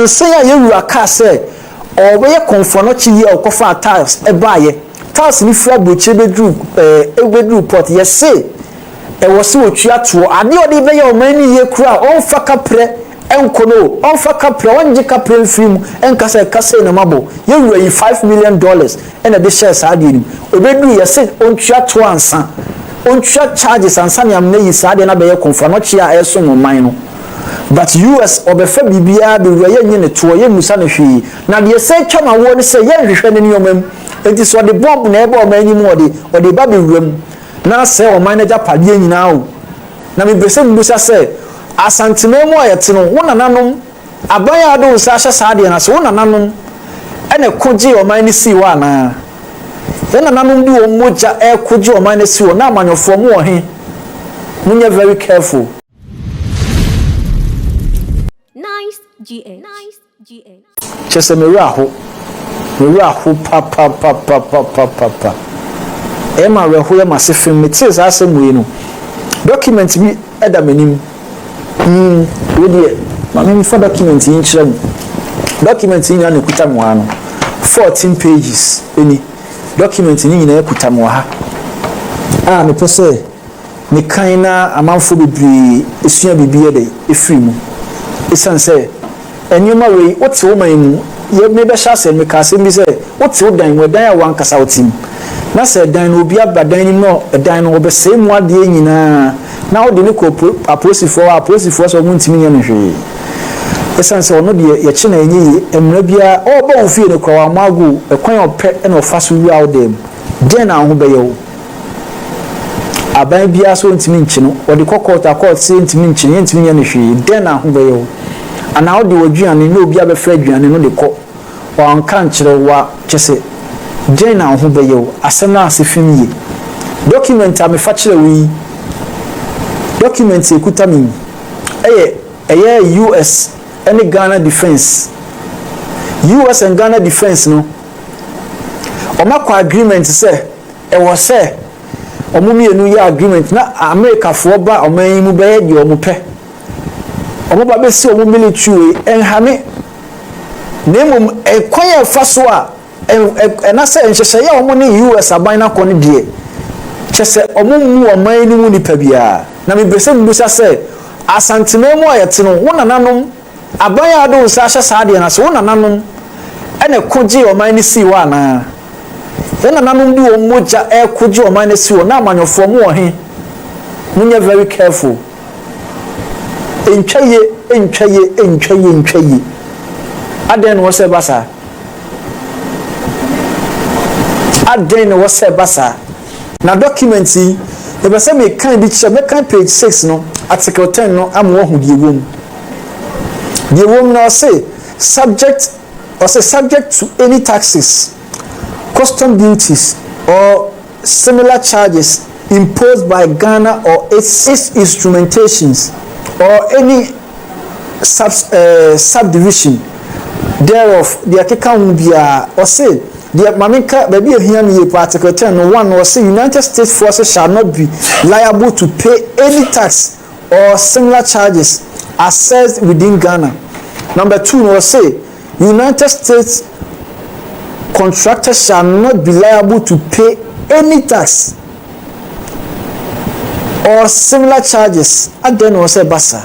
ansa ya yewura ka se obeye konfono chi ye okofa tiles e baaye tiles ni fla boche bedru port ye say e wo se otua to ade ode be ye o mani ye kura on fa kapre enkono on fa kapre onje kapre film enkasa kasa na mabo yewura yi $5 million and the shares ade ni obedu ye say on tua to ansa on tua charges ansa ne amna yi sa ade na be ye konfono chi a eso mo man no. But US obefa bibia be wura ye nyine to ye musa na hwi na de say twama wo ne say ye hwehwe ne niomam enti so de bomb na ebe o mani mu ode ba be wuram na say o manager pade nyina o na me bese mbusa say asanteman mu ayete no wona nanom abaya ado sa hye sa de na so wona nanom ene koje o man ni si wa na wona nanom bi o moja e koje o man ni si wo na amanyofo mu o he munye very careful. Nice GA. Chese meraho pa. Ema reho ya masifin metis asemu yi no. Document bi eda menim. We dey mami for document yi nkyerɛ mu. Document yi na kuta mu ano. 14 pages eni. Document yi nyina kuta mu ha. Me pese me kan na amanfo bebre esua bibie dey efiri mu. Esan say enyuma we wote wo man mu ye me be sha se me ka se bi se wote wo dan we dan ya wan kasa wotim na se dan no obi abadan ni no dan no be se mu ade nyina na wo de ne ko aposifo so mu ntimi nya no hwe esan se ono de ye che na enyi emra bia o ba wo fie ne kwa wa magu ekwan opɛ na ofaso wi out dem den na ho be ye wo aban bia so ntimi nchi no wo de kokota court se ntimi nchi ntimi nya no hwe den na ho be ye wo ana odi oduane no obi abefra aduane no de kɔ wan kan kyerɛ wa kyese gen na ho bɛyɛ asɛm na asefim ye document a me fa kyerɛ wi document ekuta mi ɛyɛ US and Ghana defense US and Ghana defense no ɔmakɔ agreement sɛ ɛwɔ sɛ ɔmo mienu yɛ agreement na America fo ba ɔman mu bɛyɛ de ɔmo pɛ omo ba be si omo military enhame nemum ekwan fa so a na se enhyehye ya omo ne US aban na kɔ ne de kyese omo mu oman ni mu nipa bia na me bese mbusa se asanteman mu ayete no wona nanom aban ya do sa hye sa de na se wona nanom ene koje oman ni si wa na wona nanom bi o moja koje oman ni si wo na amanyofo mu wo he munye very careful. Entwaye aden wo se basa na document yi e be se me kan bi che me kan page 6 no article 10 no am wo hu die wom na say subject to any taxes, custom duties or similar charges imposed by Ghana or its instrumentations or any subdivision thereof. The account be or say the maminka baby here me article 10 no one or say United States forces shall not be liable to pay any tax or similar charges assessed within Ghana. Number 2 no say United States contractors shall not be liable to pay any tax or similar charges. Aden was a basa.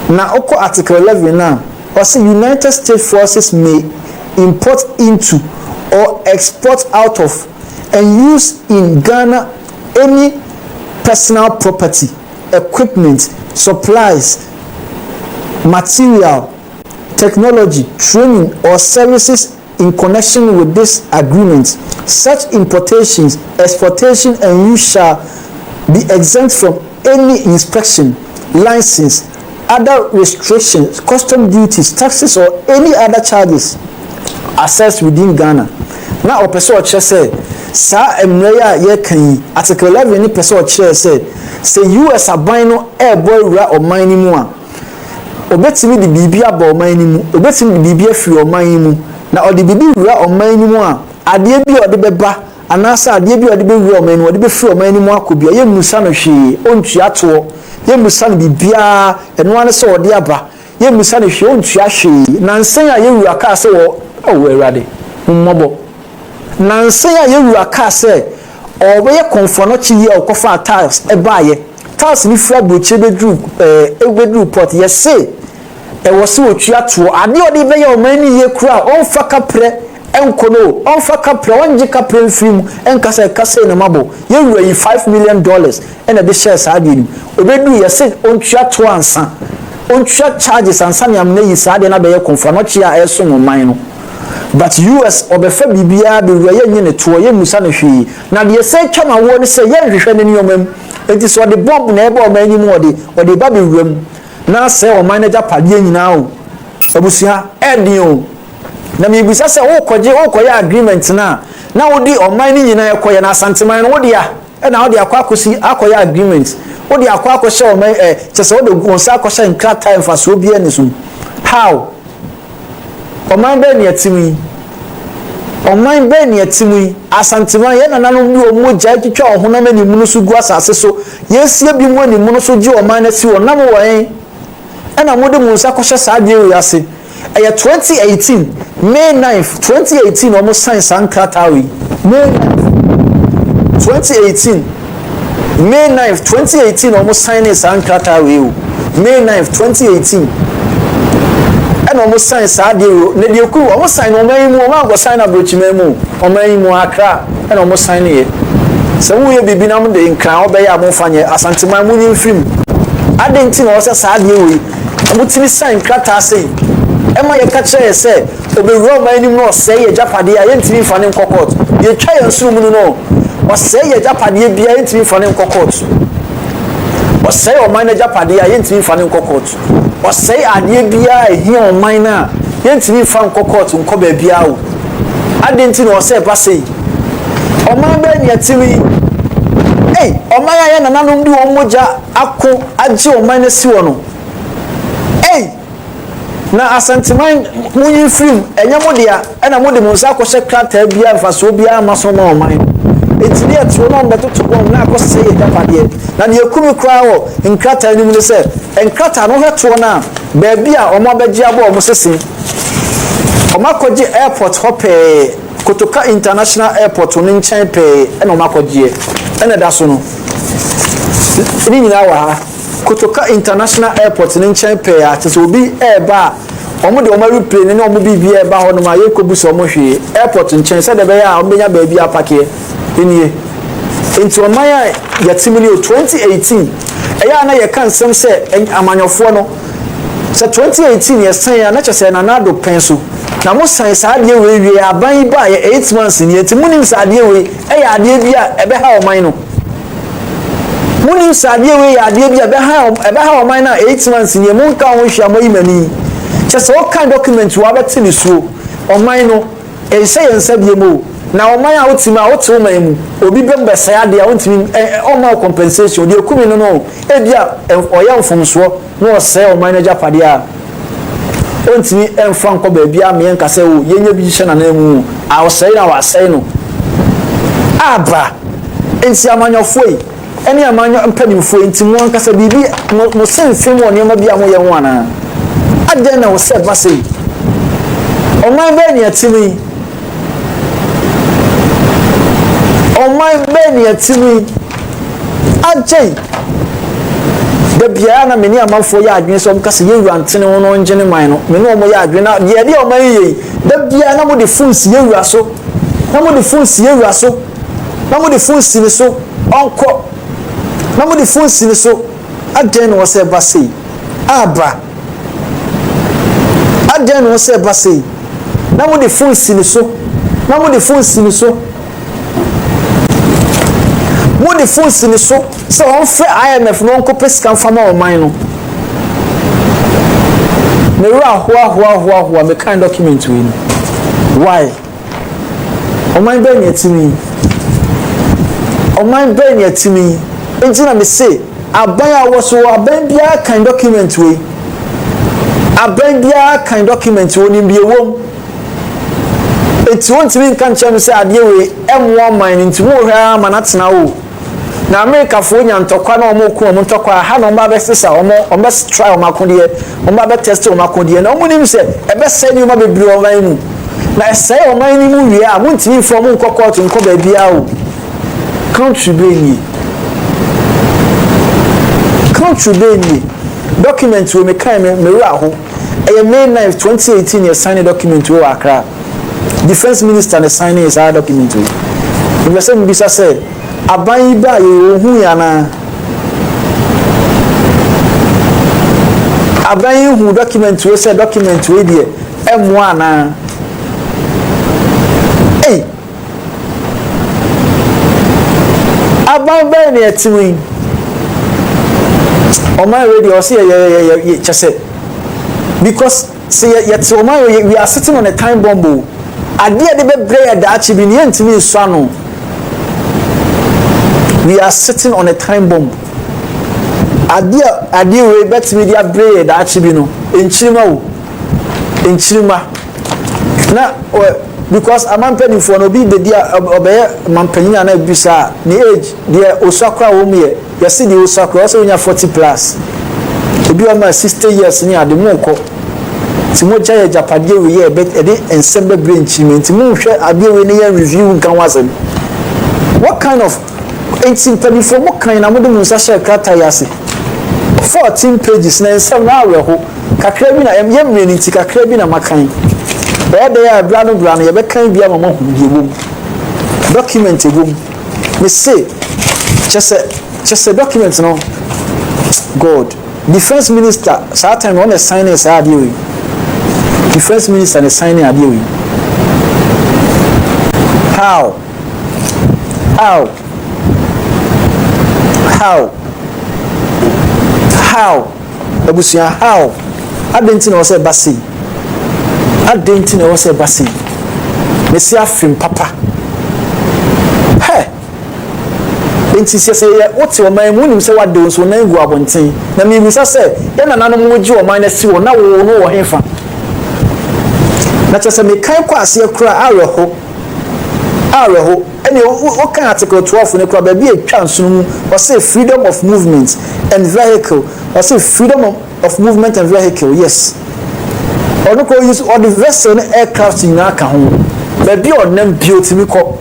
Now, oko article 11 now. Also, United States forces may import into or export out of and use in Ghana any personal property, equipment, supplies, material, technology, training, or services in connection with this agreement. Such importations, exportation, and use shall be exempt from any inspection, license, other restrictions, custom duties, taxes, or any other charges assessed within Ghana. Now, a person say, "Sa emreya ye kan article 11 ni person say US abino airboy ra or mining mu a obetimi di bibia ba o mining mu obetimi di bibia free o mining mu na odi bibi ra o mining mu a ade bi odi beba anasa ade bi odi be wura o mining odi be free o mining mu akobia ye musa no hwe ontua to yemusa no bibia eno ane se ode aba yemusa no hwe ontua hwe nansen a yewura ka se wo awurade mmobo nansen a yewura ka se obeye konfo no chi ye okofa tiles ebaye tiles ni fra broche bedru pot yese e wo se otua to ade ode beye o mani ye kura onfa kapre enkono onfa kapre onje kapre film enkasa kase na mabo yewura yi $5 million ena de share sa ade ni obedu yese ontua to ansa ontua charges ansa ne amna yi sa ade na beye konfo no chi a eso mo man no but US obefa bibia be wura ye nyine to ye musa na hwi na de se twama wo ne se ye hwehwe ne niomam enti so de bomb na ebe o man nyim ode ba be wuram na se o manager pade nyina o abusia edi o na mi bisa se wo koje agreement na wodi o man nyina ye koye na asanteman no wodi a na wodi akwakosi akoye agreement wodi akwakose o man chese wodi gonsa akose nkra time fa so bia ne so how oman be ne atimi oman be ne atimi asanteman ye nananom bi o moja twitwa ohonam ani mu no so gu asase so yesie bi mu ani mu no so gi oman na si wonam wo en ena mode mu nsa kɔhye saa de wi ase ɛyɛ 2018 May 9th 2018 omo sign sankratawi May 9th 2018 May 9th 2018 omo sign sankratawi May 9th 2018 ena omo sign saa de ne de ku omo sign omo yi mu omo agɔ sign abrochima mu omo yi mu akra ena omo sign ye sɛ wo ye bibi na mo de nkran obɛyɛ amofanye asanteman mu nyi film adenti na wɔsɛ saa de wi mutimi sign krata sei ema ye ka kire se obewura man nim no sei ye japade a yentimi fa ne nkokot ye twa ye nsuru mu no o sei ye japade bia yentimi fa ne nkokot o sei o man na japade a yentimi fa ne nkokot o sei ade bia ehia o man na yentimi fa nkokot nko ba bia wo adenti na o sei ba sei o man ba ni atimi o man ya na nanom di o moja ako age o man na si wo no na asanteman munyi film enya modia ena modi munsa akɔhye krata bia mfaso bia masoma oman etini eto no mbetoto bom na akɔse ye japade na ne yakumi kra wo nkrata ni mu ne se nkrata no heto na ba bia omo abegye abo omo sese omo akɔgye airport hope Kotoka International Airport no nkyɛn pe ena omo akɔgye ena da so no ni nyina wa ha Kotoka International Airport ni nkyɛn pe a tese obi eba omo de omo replane ne omo bibi eba ho no ma yekobu so omo hwe airport nkyɛn sɛ de be ya omo benya ba bia apake enie enti oman ya yatimili 2018 eya na ye kan nsɛm sɛ amanyɔfo no sɛ 2018 ye san ya na kyɛ na nado pen so na mo san sa ade we aban ba ye 8 months ni enti munim sa ade we eya ade bia ebe ha oman no munim sadie we ya ade bia ebe ha oman na 8 months ni mu nka ho hwia mo yimani kyese o kan document wa beti ni so oman no e se yensa bie mo na oman a otima o te oman mu obi bembe se ade a ontimi o ma compensation de ekumi no e bia oya mfomso no o se oman na japade a ontimi emfa nko ba bia me nka se wo yenya bi hye na na mu a o se na wa se no aba ensi amanyofo yi eni amanyo mpanimfo enti mo ankasa bibi mo senfem woni ma bia mo ye ho ana aden na wo se ba sei oman be ni atimi ajay da bia na meni amanfo ya adwene so mkasa ye wura ntene ho no ngene man no meni omo ya adwene na ye de oman ye da bia na mo de funsi ye wura so na mo de funsi ye wura so na mo de funsi ni so onko na mo de funsi ni so aden wo se ba sei aba aden wo se ba sei na mo de funsi ni so na mo de funsi ni so mo de funsi ni so so on fe IMF no onko pesika fama o man no me ra ho me kind document we why o man be nyatimi o man be nyatimi entina me say aban a wo so aban bia kind document we aban bia kind document we ni bie wom enti won timi kan chem say ade we M1 man enti wo hwa manatena wo na America fo nya ntokwa na omo ku omo ntokwa ha na omo abesesa omo try omo akode omo abe test omo akode na omo nim se ebe se ni omo bebiri oman mu na se oman ni mu wie a munti inform nko court nko ba bia o country be ni document we me kai me ra ho e May 9 2018 ye sign document we Accra defense minister na sign is our document we we say mbisa say aban ba ye ohun ya na aban hu document we say document we die M1 na aban ba ne etiwi Oman radio say chese because say yet Oman we are sitting on a time bomb ade de be bread da achi bi ne ntimi nso ano we are sitting on a time bomb ade we bet me dia bread da achi bi no enchirima na because amampani for no bi be dia obeye mampani na bisa ni age dia osakwa wo me yesi di osakwa so nya 40 plus obi o ma 60 years ni ade mu ko ti mo cha ye japade we ye bet e de ensemble brain chimenti mu hwe ade we ne ye review nkan wasem what kind of entin pedi for what kind na mo de mu sa share krata yase 14 pages na ensem na awe ho kakra bi na ye mreni ti kakra bi na makan Bede ya brano ye be kan bia mama hu bi bom document bom me say chese document no God defense minister sa time on sign is ade we defense minister na sign ade we how abusia how adenti na o say basi adenti na wose basi mesi afim papa enti se wote o man mu nim se wade nso na egu abonten na mi bisa se ya na nanom wogi o man na si wo na wo no wo hefa na chese me kan kwa ase kura areho ene o kan article 12 ne kura ba bi etwa nsunu o say freedom of movement and vehicle o say freedom of movement and vehicle yes or no use all the vessel aircraft in aka ho ba bi onam bi otimi ko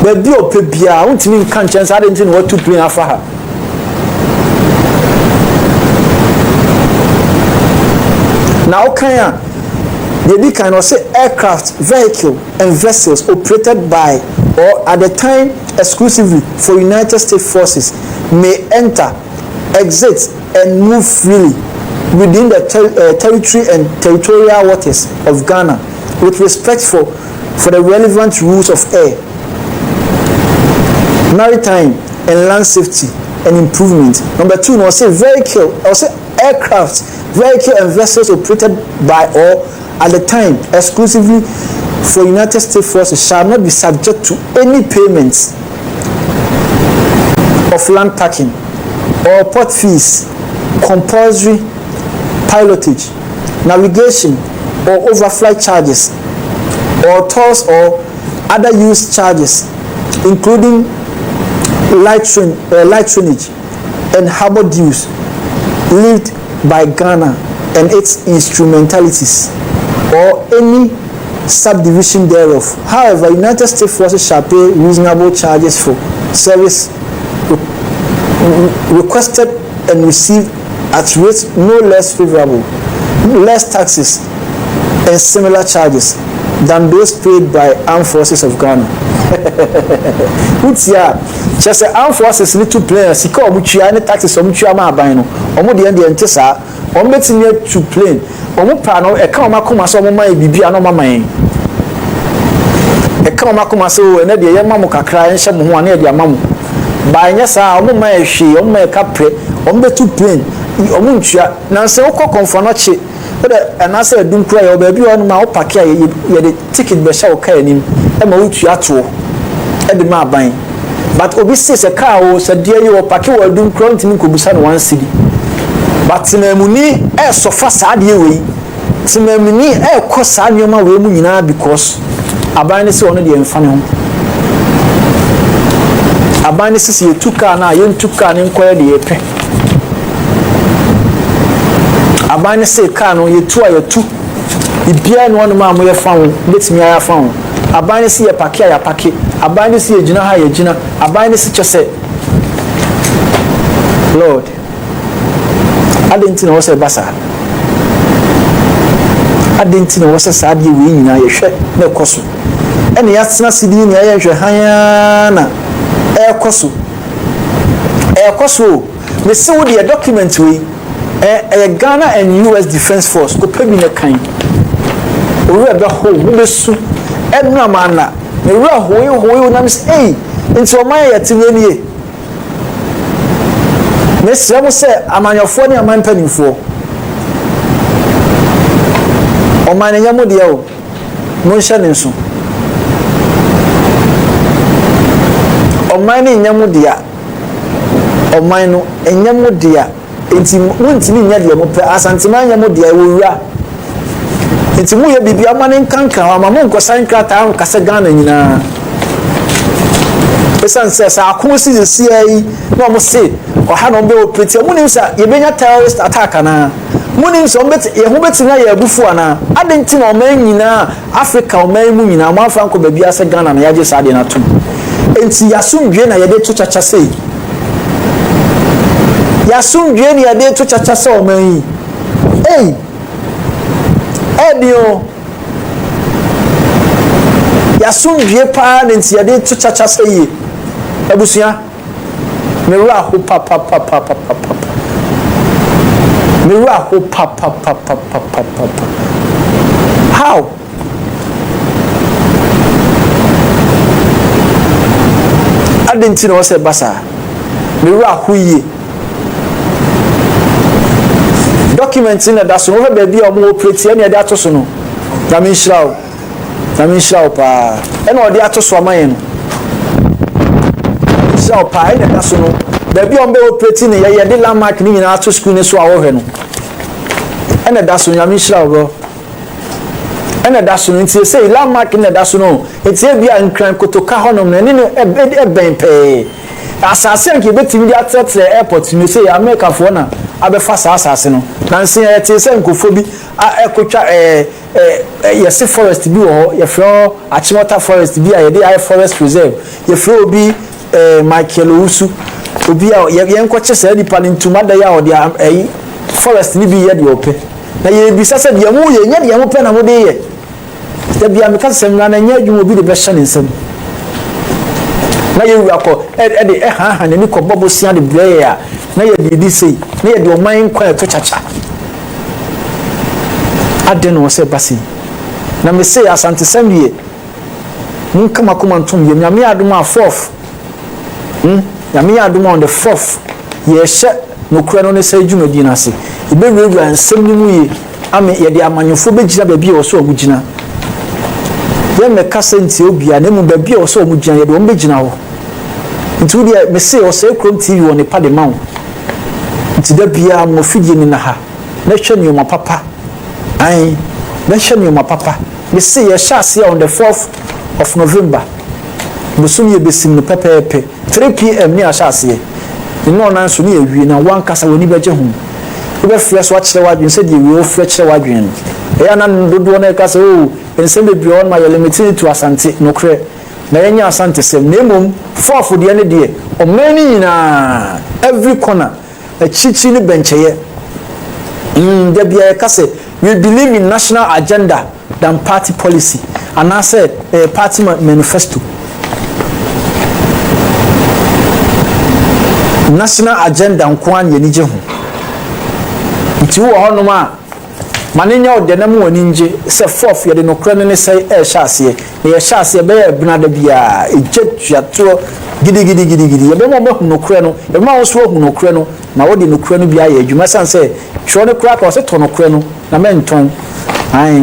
ba bi opebia untimi kan chance adenti no to plane afa ha now can they be kind of say aircraft vehicle and vessels operated by or at the time exclusively for United States forces may enter exit and move freely within the territory and territorial waters of Ghana with respect for the relevant rules of air, maritime and land safety and improvement. Number 2, no say vehicle, or say aircraft, vehicle and vessels operated by or at the time exclusively for United States forces shall not be subject to any payments of land parking or port fees, compulsory pilotage, navigation or overflight charges, or tolls or other use charges, including light trainage and harbor dues levied by Ghana and its instrumentalities, or any subdivision thereof. However, United States forces shall pay reasonable charges for service requested and received at rates no less favorable, less taxes and similar charges than those paid by armed forces of Ghana. Utia, just armed forces little players, he call which any taxes or which you are my bino, or more the antessa, or meeting you to plane, or more pano, a come so my bibi and my mind. A come so and the Yamamuka cry and some one near their mamma. By Yasa, or my she, or my capre, or me to plane. Omunchia na se okọ konfonoche and I said don't cry or baby on my pack ye the ticket be sha oka anim e ma wutu ato e de ma ban but obi say car o se de ye o pack we dum cry ntimi ko busa no 1 cedi but timamuni e so fa sa de we timamuni e ko sa nyoma we mu nyina because aban ne se ono de emfa ne ho Abane sisi ye tuka na ye ntuka ne nkoye de ye pe. Abane se ka no ye tu a ye tu. Ibia no no ma mo ye fa wo, betimi ya fa wo. Abane si ye pake ya pake. Abane si ye gina ha ye gina. Abane si kyese. Lord. Adenti na wo se basa. Adenti na wo se saade we nyina ye hwe na ekoso. Ene ya tsena sidi ni ye hwe han na ekoso. Ekoso. Me se wo de document we Ghana and US Defense Force ko pebi na kan. Oru ebe ho wo besu enra mana me ra hoye na me say nti o man ya tiwenie me se mo se amanyofo ne amanpanimfo o man nyamo de o mo hye ne nso o man ne nyamo de a o man no enyamo de a enti mo ntimi nya de mo pe asanteman nyamo de a wo wura enti mu ye bibia amane nkanka ama mo nkosan krata an kase Ghana nyina esan se sa akosi si ai no mo se o ha no be operate mu nim sa ye benya terrorist attack na mu nim so mbet ye ho beti na ye abufu ana adenti na o man nyina Africa o man mu nyina mo afa nko babia se Ghana na yaje sa de na tum enti yasumdwe na ye de to chacha sei yasumdwe na ye de to chacha se o man yi Edio yasumdwe pa nti yade to chacha sey abusia meru aho papa meru aho papa how adenti no se basa meru aho yi document in that so we be o mo operate e na de atoso no na me nhyiraw pa e na o de atoso aman no nhyiraw pa e na so no da bi o be operate ne ye de landmark ni nyina ato school ne so a wo hwe no e na da so na me nhyiraw bro e na da so no ntie say landmark na da so no etie bia nkran kotoka honom na ne no e ben pe asase nke betimi di atetre airport ni say America fo na abefa asase no nanse ete se nkofo bi ekotwa yesi forest bi wo ye fro achimota forest bi ye dey forest reserve ye fro obi Michael Owusu obi ye nkoche se di palintuma da ya odi forest ni bi ye de ope na ye bi sase de mu ye nya de mu pe na mo de ye da bia me kase semna na nya adwuma obi de be hye ne nsam na ye wiakọ de ha ne ni ko bobo sia de bre ya na ye di sei na ye de o man kwa to chacha aden wo se basi na me say asante samye mun kama kuma ntum ye nyame aduma 4th nyame aduma on the 4th ye hye no kura no ne sai dwumadi na se e be wura nsem ni mu ye ame ye de amanyofo be gira ba bi wo so ogugina ye me kasa nti obia na mu ba bi wo so ogugina ye de o be gina ho nti wo de me say o say krom TV wo ne pa de mawo nti da bia mo fidie ni na ha na hwe ni o papa ai na hwe ni o papa me say ye shase on the 4th of November busum ye besim no pepepe 3 PM ni a shase ni no nan so ni ewie na wan kasa woni beje hu wo be fia so a kire wadwen se de wie wo fia kire wadwen e ya na dodo na kasa o ensem be bion ma ye limited to asante no kre na yenya asante sem na emom 4th de ne de o mani nyina every corner a chichi ni bencheye de bia kasa we believe in national agenda than party policy and I said party manifesto national agenda nkwan ye nije hu nti wo honoma manenya ode na mu wani nje se 4th ye de no kra ne sai hyase ye hyase be ya binada bia ejetuato gidi ye be mo hu no kra no ye ma wo so hu no kra no na wo de no kra no bia ye adwuma san se hwo ne kra ka wo se to no kra no na menton ai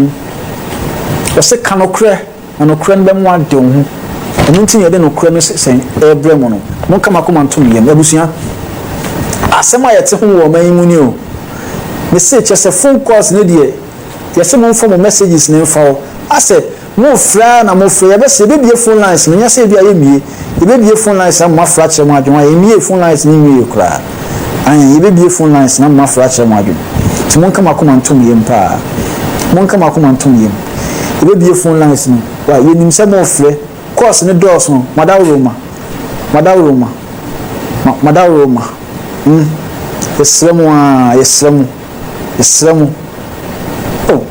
wo se ka no kra na no kra no be mo ade hu enu ntin ye de no kra no se ebre mo no mo kama ko mantum ye abusua asema ye te hu wo man mu ni o me say just a phone calls ne de ye se mo form messages ne fa I said mo fra na mo fra be se be bie phone lines me nya se bia ye mie e be bie phone lines na mo fra che mo adwon ye mie phone lines ni mie kra an ye be bie phone lines na mo fra che mo adwon ti mon kama ko mantum ye mpa mon kama ko mantum ye e be bie phone lines ni wa ye nim se mo fra course ne doors no madawroma yesremu oh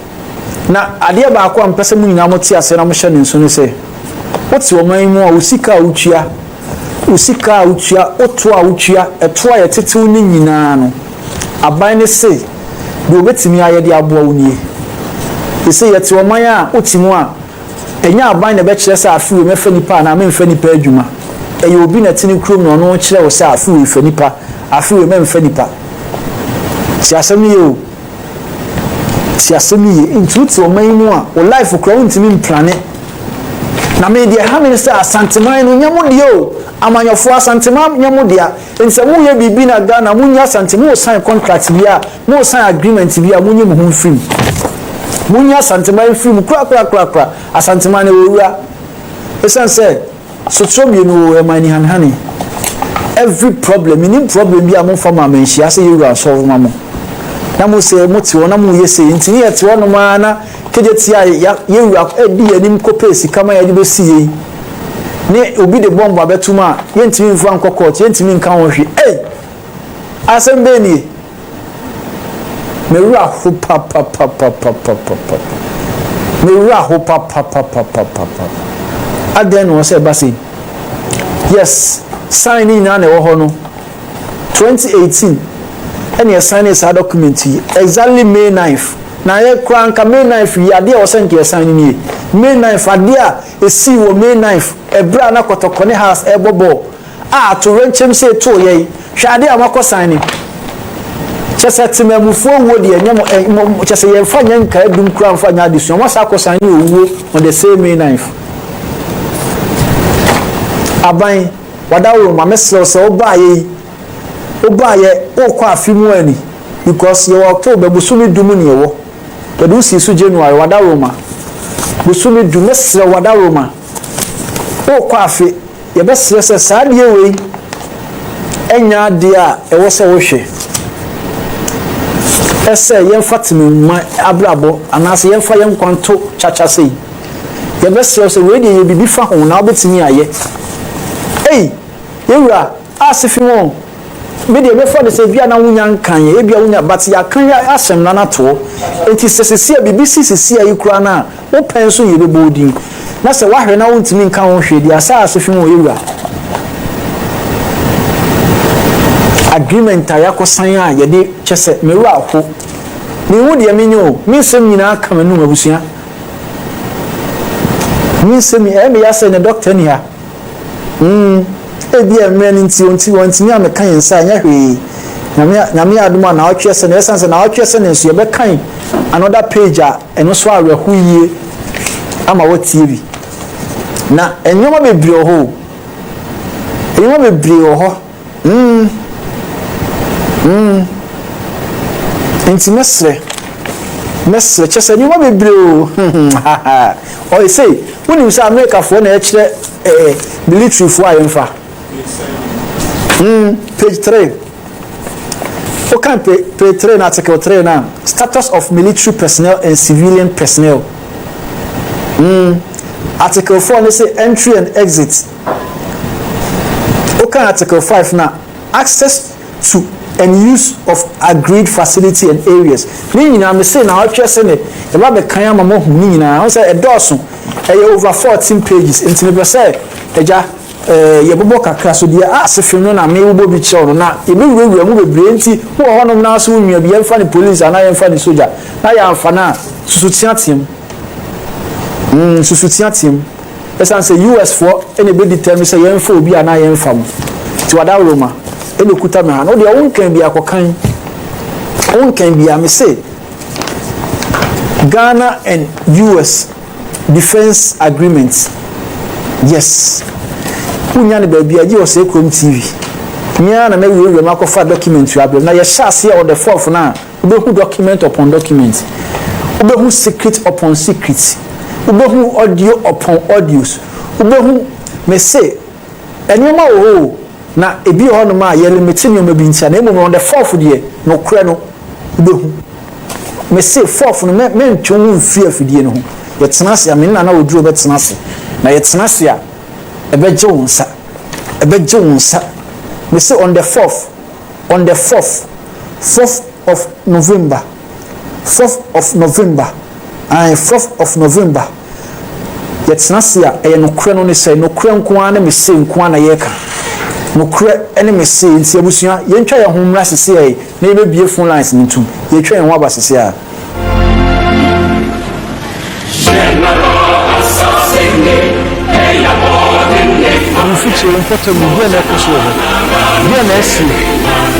na ade ba ko ampese mu nyina mo ti ase na mo hye ne nso ne se woti o man mu a usika utua oto a utua eto a yetetew ne nyina no aban ne se de obetimi aye de aboa unie ese yete o man a otimu a enya aban ne be kire se afiwe mefa nipa na memfa nipa adwuma eye obi na tini krom no no kire wo se afiwe fa nipa afiwe memfa nipa si asemi yo intuti o maimu a o life kro ntimi mplane na me dia ha minister asanteman no nyamo dio amanyofo asanteman nyamo dia ense mu ye bibi na Ghana mu nya asantemu o sign contract bia mu sign agreement bia mu nyem ho film mu nya asanteman film kra asanteman e wura esanse so trobi no e mani hanhani every problem any problem bia mo fama menhia se you solve mamo na mo se mo ti wona mo yese ntini ye ti wono ma na keje ti ya yewura edi anim kopesi kama ya dibe siye ne obi de bomba betuma ye ntimi mfu ankokot ye ntimi nka wo hwe asembe ni mewura ho pa mewura ho pa aden no se basi yes signing na wo ho no 2018 and you sign this document exactly May 9th. Now you crank May 9th. You are there. Send you sign me. May 9th. Adia is see wo May 9th. A brand na koto kone house e bobo. To rent him say to ye. Shade amako signing. Just at me before wo de nyamo just ye fa nyanka edum kura mfa nya adison. Mo sa ko sign owo on the same May 9th. Aban wadawo ma mesel so oba ye okwa afimu ani because your October busumi dumu ni ewo kedu si su January wada Roma busumi dumu sre wada Roma okwa afi ye be sre se saade we enya de a ewo se wo hwe ese yen fatimi ma abrabo anase yen fa yen kwanto chacha sei ye be sre se we de ye bibi fa ho na obetimi aye yewura asifimo me de be for the say bia na wunya nkan ye bia wunya but ya kan ya asem na nato enti sesese BBC sese ayi kura na wo penso ye be bodin na se wahwe na wontimi nkan wo hwe dia sa asifimo yewura agreement ya ko san a ye de chese mewura ho ni wu de menyo mi sem nyina aka manu abusua mi sem e me ya se ne doctor ni ha ebi emre nti wontimi ameka yensa nya hwe nyame aduma na otwese na esanse na otwese ne nso ye be kan another page a eno so awehu yie ama wotie bi na enyoma bebre ho enti mesre chese enyoma bebre o o say woni say America fo na e kire military fo ayemfa page 3 okay page 3 na article 3 na status of military personnel and civilian personnel article 4 they say entry and exit okay article 5 na access to and use of agreed facility and areas ni nyina me say na otwese ne e ba be kan ama mo hu ni nyina o say e doso e over 14 pages into me say eja ye bobo kakra so dia asefim no na me wo bi chew na e be wura mu bebre nti wo honom na so nwia bi yemfa ni police ana yemfa ni soldier na ya amfa na susutiatim esan say US for any be determine say yemfa obi ana yemfa mu ti wada Roma ene kuta me ha no dia wonkan bi akokan wonkan bi am say Ghana and US defense agreements yes kunya ne ba bia ji o se krom TV nya na we makofa document you abem na ye shase on the fourth na we who document upon document we who secret upon secret ubehu audio upon audios ubehu me say enema wo na ebi ho no ma ye limit ni o ma bi ntia na emu on the fourth de no kure no ubehu me say fourth no me ntwon mfi afidie no ho ye tenase ame na oduro be tenase na ye tenase a ebeje wonsa me say on the 4th of November 4th of November ye tenase a ye no kure no ne say no kure nko ana me say nko ana ye ka no kure ene me say nti abusua ye ntwa ye ho mra sese ye na ye bebie phone lines ntum ye twa ye ho aba sese a Mfiche mfata mbuye na ekoso ho bia na esi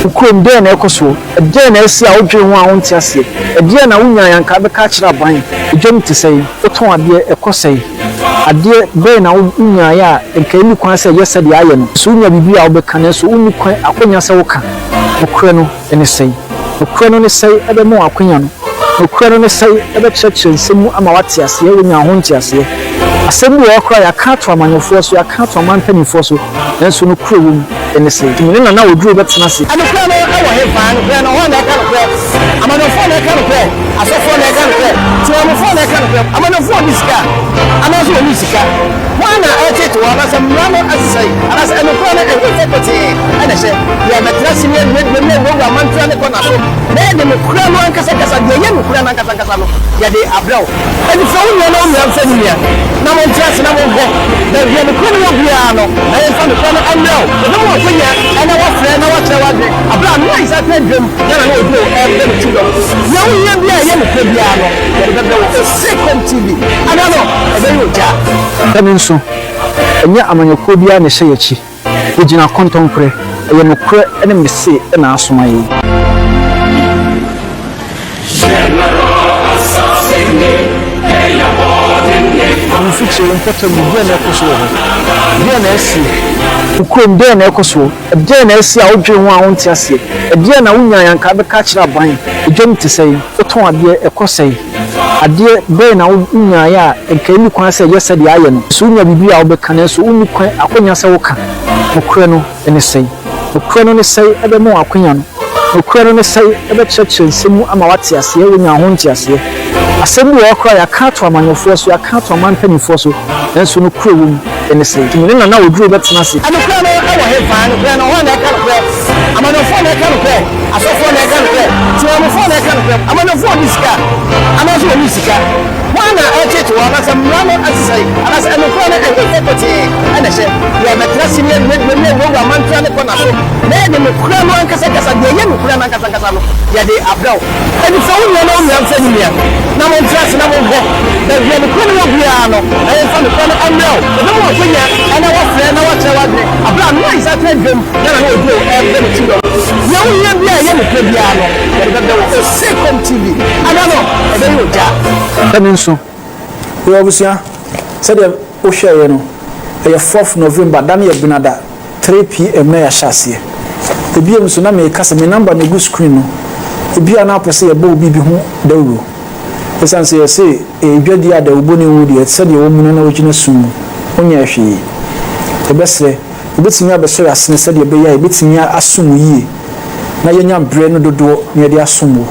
ukrom de na ekoso de na esi a odwe ho a wonte ase de na wunya yanka be ka kira ban edwom te sei oton ade ekosei ade be na wunya ya enka ni kwan se yesa de aye no so wunya bibi a obeka na so uni kwan akonya se woka okre no ene sei okre no ne sei ebe mo akonya no okre no ne sei ebe church nsemu ama wate ase wunya ho nte ase asemu okra ya ka to amanyofo so ya ka to amantanifo so enso no kuro wum ene sei tumi na oduro betena se adokra no awo he fan kra no ho na ka no kra amanofo na ka no kra asofo na ka no kra tiamofo na ka no kra amanofo diska amaso ni sika wana ete to wana samrano asai anas enokra na ehete poti ana she ya matrasi ni ne wo amantra ne kona so na de me kra no ankasa kasa de ye me kra na ankasa kasa no ya de abraw eni so wo no mi amfa ni ya na mo ntiase na mo ho da ye me kra no bia no na ye fa me kra no amraw no mo kwenya ana wa frɛ na wa kyerɛ wa de abra no isa tɛ dwem na na odo de me tudo ya wo ye bia ye me kra bia no ye de be wo second TV ana no e be yo ja tani nso enya amanyako bia ne hye yachi ogina kontonkre ye no kra ene me se na asoma yi Mfiche mfata mbuye na ekoso ho bia na esi ukrom de na ekoso de na esi a odwe ho a wonte ase de na wunya yanka be ka kira ban edwom te sei oton ade ekosei ade be na wunya ya enka ni kwan se yesa de aye no so wunya bibi a obeka na so uni kwan akonya se woka okre no ene sei okre no ne sei ebe mo akonya no okre no ne sei ebe church nsemu ama wate ase wunya ho nte ase asemu okra ya ka to amanyofo so ya ka to amantanifo so enso no kuro wum ene sei tumi na oduro betena se anokra no awo he fan kra no ho na ka no kra amanofo na ka no kra asofo na ka no kra tiamofo na ka no kra amanofo diska amaso ni sika wana ete to wana samrano asai anas anokra na ehete poti ana she ya matrasi ni ne wo amantra ne kona so na de me kra no ankasa kasa de ye me kra na ankasa kasa no ya de abraw eni so wo no mi amfa ni ya na mo ntiase na mo ho da ye me kra no bia no na ye fa me kra no amraw no mo kwenya ana wa frɛ na wa kyerɛ wa de abra no isa tɛ dwem na na odo de me tudo ya wo ye bia ye me kra bia no ye de be wo second TV ana no e be yo ja tani nso we obusia said o hwɛ no e 4th November dan ye binada 3 PM na ya hyase ebiem so na me kasa me number na go screen no ebia na apese ye ba obi bi ho dawuro esan se ye se edwadi ada oboni wudi ye said ye wo mu na ogina sum onya hwe ebesre ebetimi abeso asene said ye be ya ebetimi asum yi na ye nya bre no dodo na ye de asum wo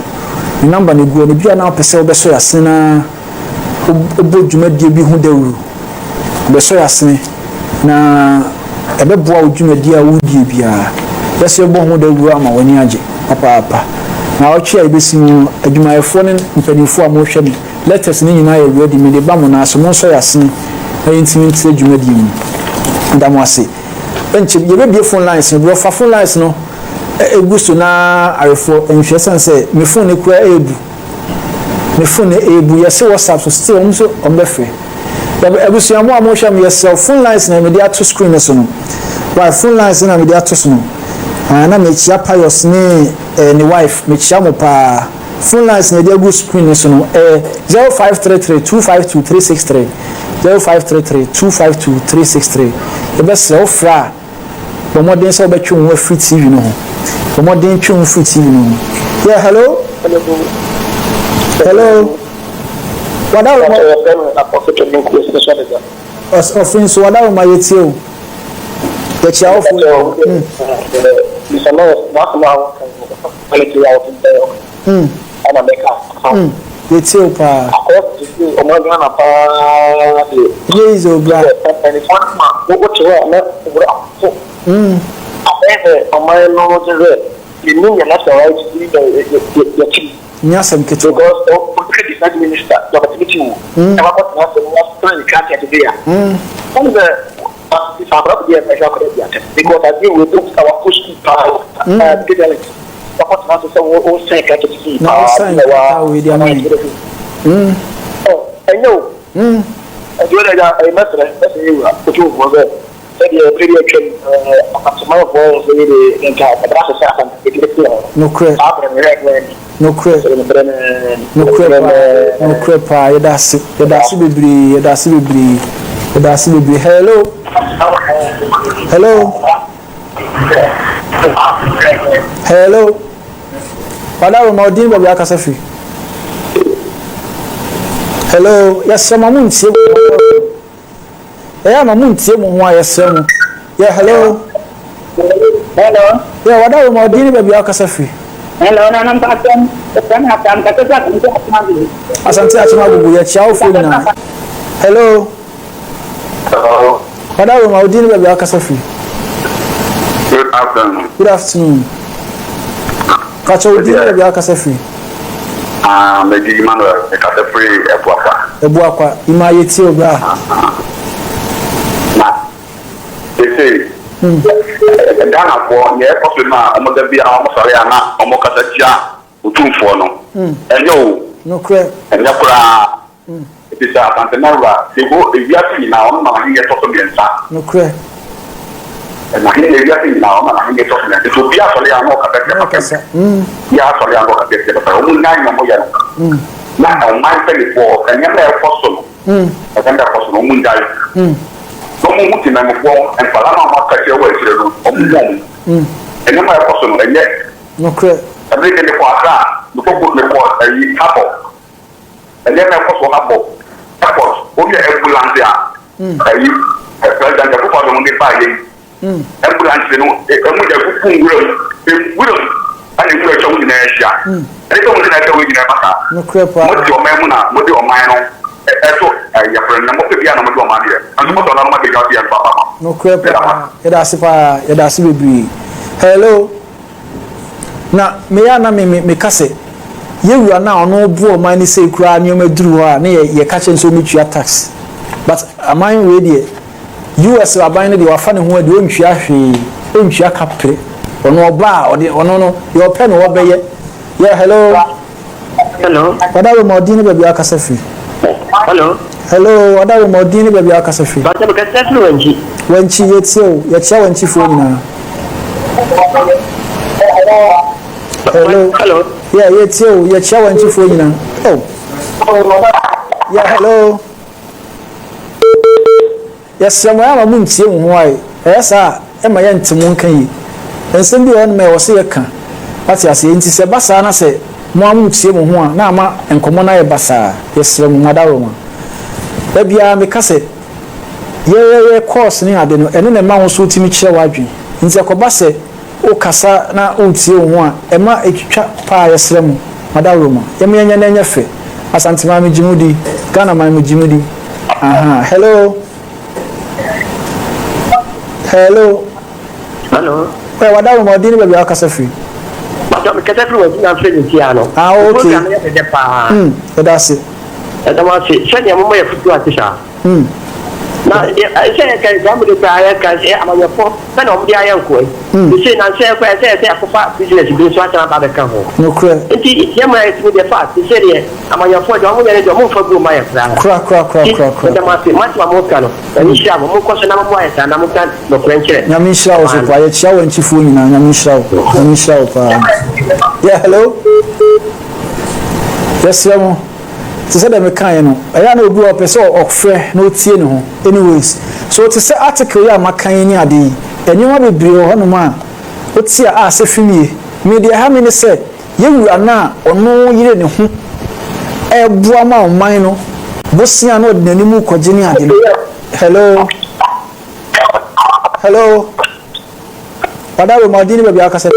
me number na go no bia na apese obeso asene na obo dwumadie bi ho dawuro obeso asene na ebeboa odwumadie a wudie bia yesi bo ho dawuro ama wani age papa na ochi a ibesimu adwumayefo ne mpanifo a mo hwe ni letters ni nyina ye ready me de ba mo na aso mo so yasene ayintimi nti adwumadie mu ndamo ase enche ye be phone lines no fa phone lines no eguso na arefo enhwe sense me phone ne kura ebu me phone ebu yesi WhatsApp so still on so on be free eguso amo amo hwe me yesi phone lines na me de ato screen so no wa phone lines na me de ato so no na me chia Pius ni wife me chia mo pa phone lines na de go screen so no 0533252363 0533252363 e be se ofra bo modern so be twu free TV no bo modern twu free TV no yeah hello Wada wo offering so wada wo ma yetie o. The chia ofu. It's no not now quality out there. Ana make up. Yetie o pa. O ma gana pa. Yes o bra. And it's one man go to na so. O ma no to the new national rights the chief. Nyasem kete. Because the defense minister the activity and what was the trying to catch it there. And the if I'm not there, because I deal with our push power and get it. What not to say all say catch it. No, with your mind. Oh, I know. I do that. I must say you are to was it. Said you pretty action tomorrow balls the entire process and no crap. No crap. No crap. That's be hello. Hello. Wada wo modin ba bia kasa fi. Hello. Yes, sama mun tie. Ya mamun tie mo ho ayesem. Yeah, hello. Yeah, wada wo modin ba bia kasa fi. Hello, na nam patem. Kan hatam ka ta ko Asante achima gugu ya chia ofu na. Hello. Hello. Wada wo modin ba bia kasa fi. Good afternoon. Good afternoon. Kacho udi ba bia kasa fi. Meji Emmanuel e kasa free Ebuakwa ima yeti obra. Na. Ese Ghana for ye possible omo da bia omo sare ana omo kasa chia utumfo no. Enyo No crap. Enya kura it is ASANTEMAN they go if you are seeing now on my get to be answer. No crap. And I think if you are seeing now on my get to be it will be actually an okata. Yeah, actually an okata. But omo nine no ya. Na on my penny for and you have possible. I think that possible omo ndai. No more muti na mo and fala na ma ka che we che do omo. And you have possible and yet. No crap. Everything the for aka you go put me for a couple. And then of course what happened? Airport, only ambulance there. President of the Monday Friday. Ambulance, you know, and you show in Asia. And it's only that we never have. No crap. What's your memona, what your minor? Your friend, I'm not going to be a number of money. I'm not going to be a papa. No crap. It has to be. Hello. Na me kase. You are now no boy money say cry near me drew her near your catching so much your tax. But am I ready? US are buying the funny who don't you capre or no bar or no your pen or bay. Yeah, hello. What are more dinner baby Akasafi? Hello. What are more dinner baby Akasafi? But when she yet so, yet shall when she phone now. Hello. Yeah, it's you. You're showing you for you now. Oh. Yeah, hello. Yes, somewhere I'm going to see why. Yes, sir. Am I into monkey? And somebody on me was here. What's your saying? It's a basana say, Mamma, see one, Nama, and Commona Bassa. Yes, Madame. Baby, I'm a cassette. Yeah, course near the and then a mouse who to me chair waging. In the Cobase. O kasa na untie ho a ema etwitwa pa yesrem madaroma yemenya na nyefe asantema me jimudi Ghana man me jimudi aha hello eh wadaroma odini be bia kasa fi but me kasa fi wodi na fe nti ano okay na ye de pa that's it ma se shania mo ye futu atisha na say can gamble the prayer can say am your for when on the ayan ko you say na say akofa business bi so ata ba ka ho no cra nti ye ma it with the fact you say there am your for do mo ye do mo for go my cra the ma mo ka no ni sha mo ko so na mo ya sa na mo kan no french nyami sha o so kwa ye chia wan chi fu nyina nyami sha pa yeah hello yes mo to say them kan no aya na obi o pese o frɛ na o tie ne ho anyways so to say article ya makan ni ade enyoma bebre ho no ma o tie a se fimie media ha me ne say yewura na ono yire ne ho ebua ma oman no bosia no de nanimu kogene ade no hello pada we modini be bi akase